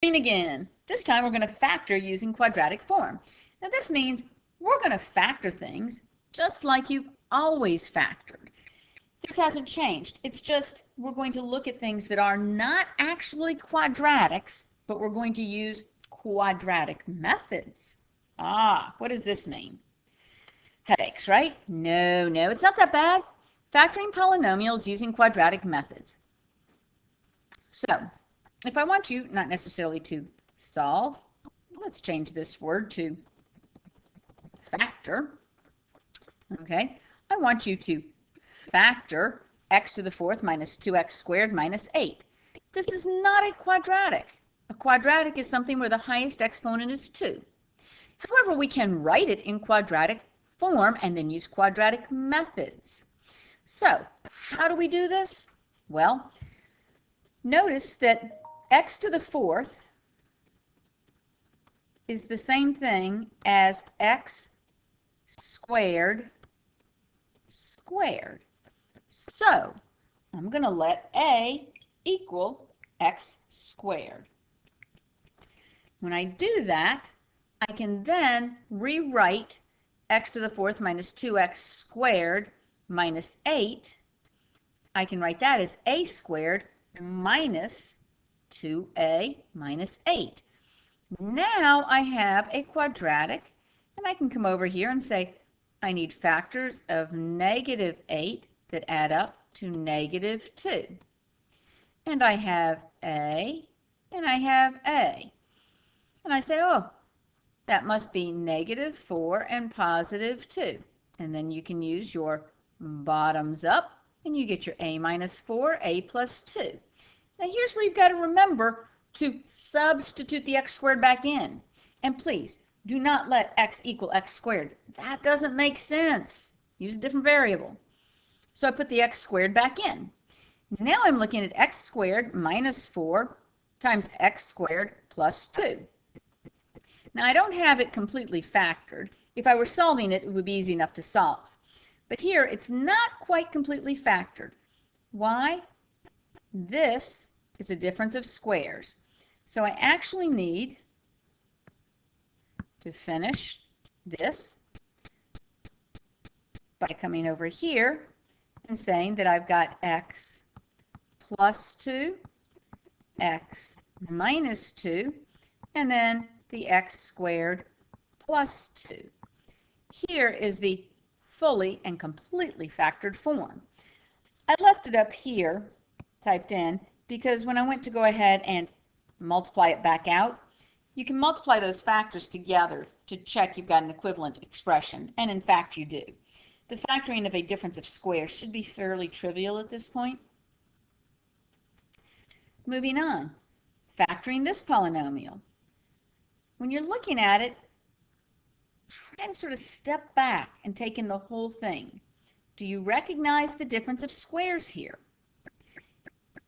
Factoring again. This time we're going to factor using quadratic form. Now this means we're going to factor things just like you've always factored. This hasn't changed. It's just we're going to look at things that are not actually quadratics, but we're going to use quadratic methods. What does this mean? Headaches, right? No, it's not that bad. Factoring polynomials using quadratic methods. So, if I want you not necessarily to solve, let's change this word to factor. Okay, I want you to factor x to the fourth minus 2x squared minus 8. This is not a quadratic. A quadratic is something where the highest exponent is 2. However, we can write it in quadratic form and then use quadratic methods. So, how do we do this? Well, notice that x to the fourth is the same thing as x squared squared. So, I'm going to let a equal x squared. When I do that, I can then rewrite x to the fourth minus 2x squared minus 8. I can write that as a squared minus 2a minus 8. Now I have a quadratic, and I can come over here and say I need factors of negative 8 that add up to negative 2. And I have a, and I have a. And I say, oh, that must be negative 4 and positive 2. And then you can use your bottoms up, and you get your a minus 4, a plus 2. Now here's where you've got to remember to substitute the x squared back in. And please, do not let x equal x squared. That doesn't make sense. Use a different variable. So I put the x squared back in. Now I'm looking at x squared minus 4 times x squared plus 2. Now I don't have it completely factored. If I were solving it, it would be easy enough to solve. But here it's not quite completely factored. Why? This is a difference of squares. So I actually need to finish this by coming over here and saying that I've got x plus 2, x minus 2, and then the x squared plus 2. Here is the fully and completely factored form. I left it up here typed in because when I went to go ahead and multiply it back out, you can multiply those factors together to check you've got an equivalent expression, and in fact you do. The factoring of a difference of squares should be fairly trivial at this point. Moving on, factoring this polynomial. When you're looking at it, try to sort of step back and take in the whole thing. Do you recognize the difference of squares here?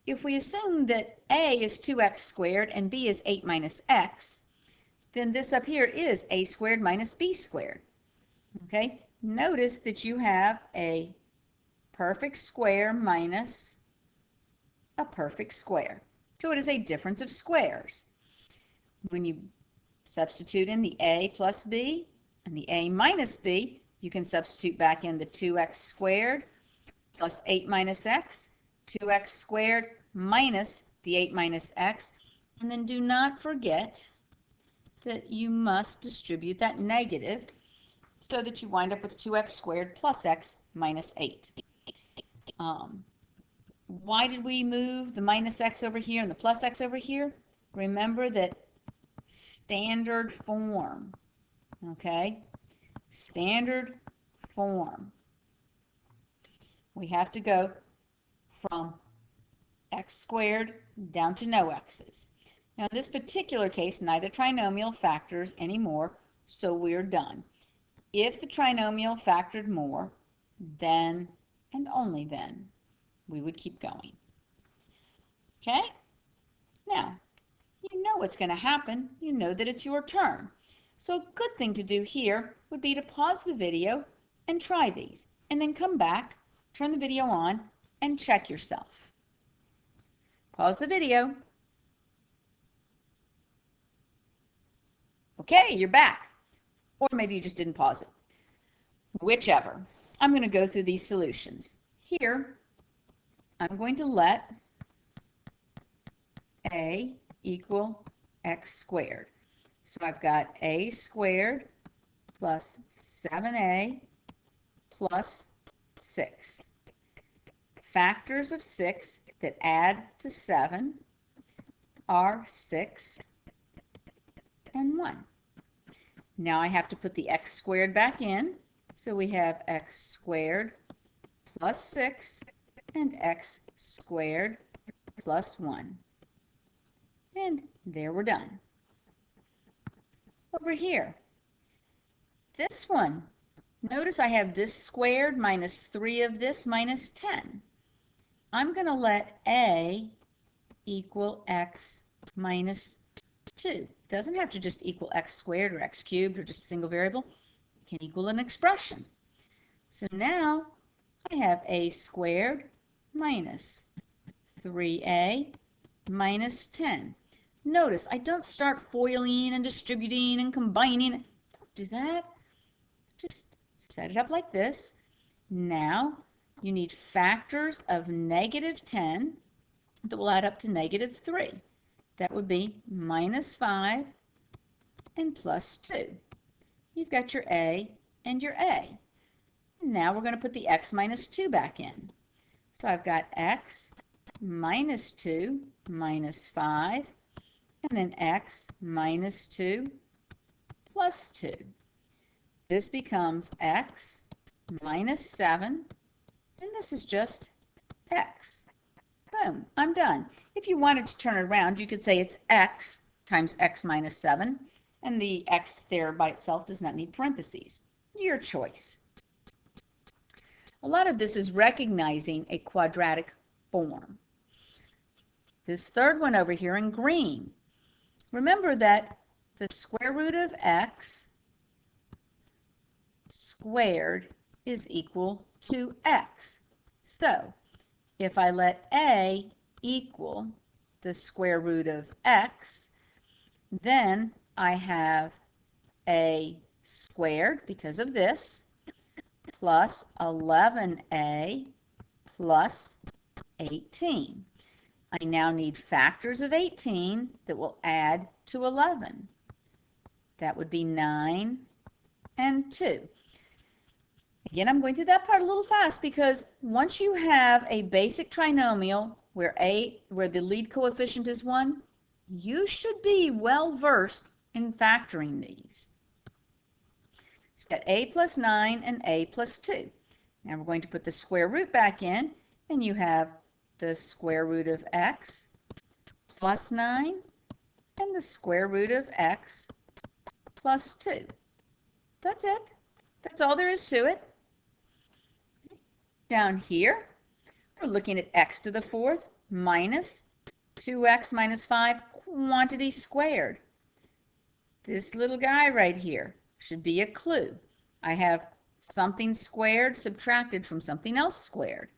If we assume that a is 2x squared and b is 8 minus x, then this up here is a squared minus b squared. Okay? Notice that you have a perfect square minus a perfect square. So it is a difference of squares. When you substitute in the a plus b and the a minus b, you can substitute back in the 2x squared plus 8 minus x, 2x squared minus the 8 minus x, and then do not forget that you must distribute that negative so that you wind up with 2x squared plus x minus 8. Why did we move the minus x over here and the plus x over here? Remember that standard form, okay? Standard form. We have to go from x squared down to no x's. Now in this particular case, neither trinomial factors anymore, so we're done. If the trinomial factored more, then and only then we would keep going. Okay? Now, you know what's going to happen. You know that it's your turn. So a good thing to do here would be to pause the video and try these, and then come back, turn the video on, and check yourself. Pause the video. Okay, you're back. Or maybe you just didn't pause it. Whichever. I'm going to go through these solutions. Here, I'm going to let a equal x squared. So I've got a squared plus 7a plus 6. Factors of 6 that add to 7 are 6 and 1. Now I have to put the x squared back in. So we have x squared plus 6 and x squared plus 1. And there we're done. Over here, this one, notice I have this squared minus 3 of this minus 10. I'm going to let a equal x minus 2. Doesn't have to just equal x squared or x cubed or just a single variable. It can equal an expression. So now I have a squared minus 3a minus 10. Notice I don't start foiling and distributing and combining. Don't do that. Just set it up like this. Now you need factors of negative 10 that will add up to negative 3. That would be minus 5 and plus 2. You've got your a and your a. Now we're going to put the x minus 2 back in. So I've got x minus 2 minus 5, and then x minus 2 plus 2. This becomes x minus 7, and this is just x. Boom, I'm done. If you wanted to turn it around, you could say it's x times x minus 7, and the x there by itself does not need parentheses. Your choice. A lot of this is recognizing a quadratic form. This third one over here in green, remember that the square root of x squared is equal to x. So if I let a equal the square root of x, then I have a squared because of this plus 11a plus 18. I now need factors of 18 that will add to 11. That would be 9 and 2. Again, I'm going through that part a little fast because once you have a basic trinomial where the lead coefficient is 1, you should be well versed in factoring these. So we've got a plus 9 and a plus 2. Now we're going to put the square root back in, and you have the square root of x plus 9 and the square root of x plus 2. That's it. That's all there is to it. Down here, we're looking at x to the 4th minus 2x minus 5 quantity squared. This little guy right here should be a clue. I have something squared subtracted from something else squared.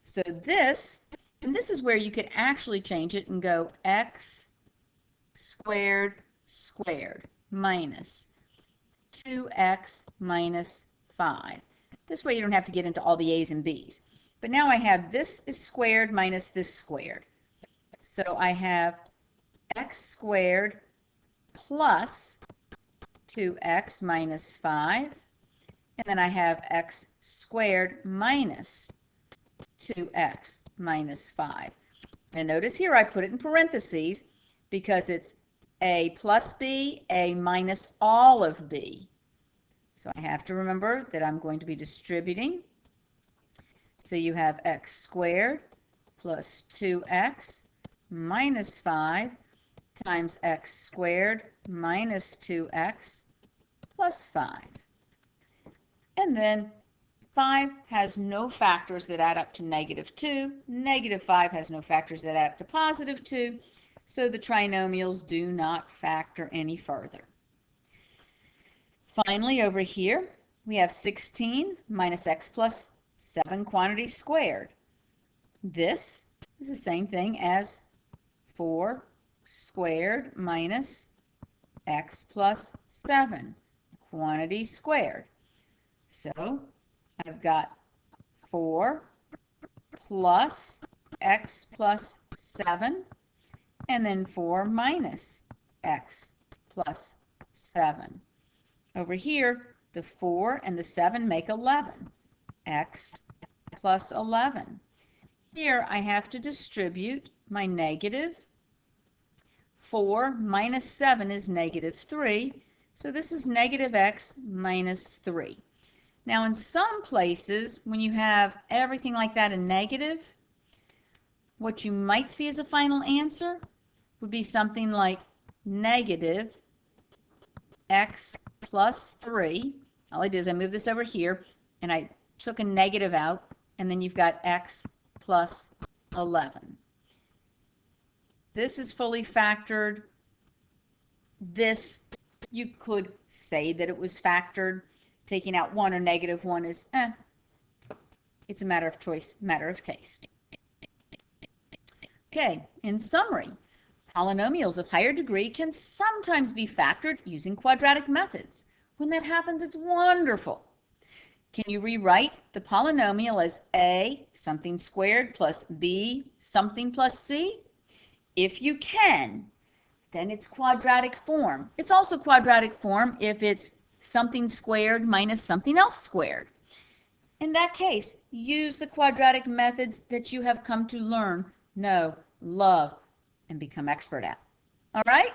So this, and this is where you could actually change it and go x squared squared minus 2x minus 5. This way you don't have to get into all the a's and b's. But now I have this is squared minus this squared. So I have x squared plus 2x minus 5. And then I have x squared minus 2x minus 5. And notice here I put it in parentheses because it's a plus b, a minus all of b. So I have to remember that I'm going to be distributing. So you have x squared plus 2x minus 5 times x squared minus 2x plus 5. And then 5 has no factors that add up to negative 2. Negative 5 has no factors that add up to positive 2. So the trinomials do not factor any further. Finally, over here, we have 16 minus x plus 7 quantity squared. This is the same thing as 4 squared minus x plus 7, quantity squared. So I've got 4 plus x plus 7, and then 4 minus x plus 7. Over here, the 4 and the 7 make 11, x plus 11. Here I have to distribute my negative. 4 minus 7 is negative 3, so this is negative x minus 3. Now in some places, when you have everything like that in negative, what you might see as a final answer would be something like negative x plus 3. All I did is I moved this over here and I took a negative out, and then you've got x plus 11. This is fully factored. This, you could say that it was factored. Taking out 1 or negative 1 is, it's a matter of choice, matter of taste. Okay, in summary, polynomials of higher degree can sometimes be factored using quadratic methods. When that happens, it's wonderful. Can you rewrite the polynomial as a something squared plus b something plus c? If you can, then it's quadratic form. It's also quadratic form if it's something squared minus something else squared. In that case, use the quadratic methods that you have come to learn, know, love, and become expert at. All right?